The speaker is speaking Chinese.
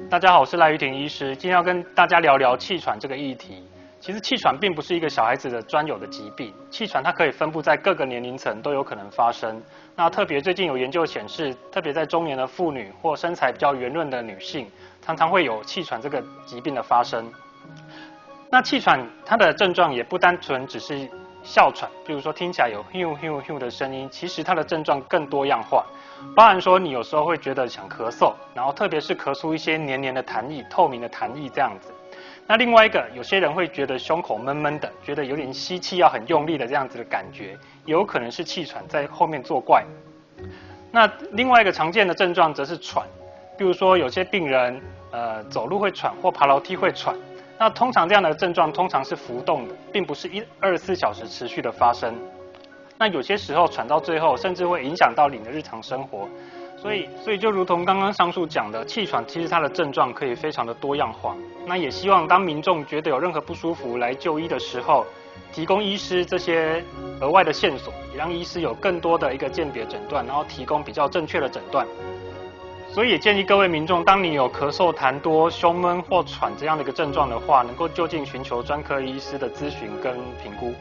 大家好，我是赖玉婷医师，今天要跟大家聊聊气喘这个议题。其实气喘并不是一个小孩子的专有的疾病，气喘它可以分布在各个年龄层都有可能发生。那特别最近有研究显示，特别在中年的妇女或身材比较圆润的女性，常常会有气喘这个疾病的发生。那气喘它的症状也不单纯只是哮喘，比如说听起来有 HU 的声音，其实它的症状更多样化，包含说你有时候会觉得想咳嗽，然后特别是咳出一些黏黏的痰液、透明的痰液这样子。那另外一个，有些人会觉得胸口闷闷的，觉得有点吸气要很用力的这样子的感觉，也有可能是气喘在后面作怪。那另外一个常见的症状则是喘，比如说有些病人走路会喘或爬楼梯会喘。那通常这样的症状通常是浮动的，并不是24小时持续的发生。那有些时候喘到最后，甚至会影响到你的日常生活。所以就如同刚刚上述讲的，气喘其实它的症状可以非常的多样化。那也希望当民众觉得有任何不舒服来就医的时候，提供医师这些额外的线索，也让医师有更多的一个鉴别诊断，然后提供比较正确的诊断。所以也建议各位民众，当你有咳嗽、痰多、胸闷或喘这样的一个症状的话，能够就近寻求专科医师的咨询跟评估。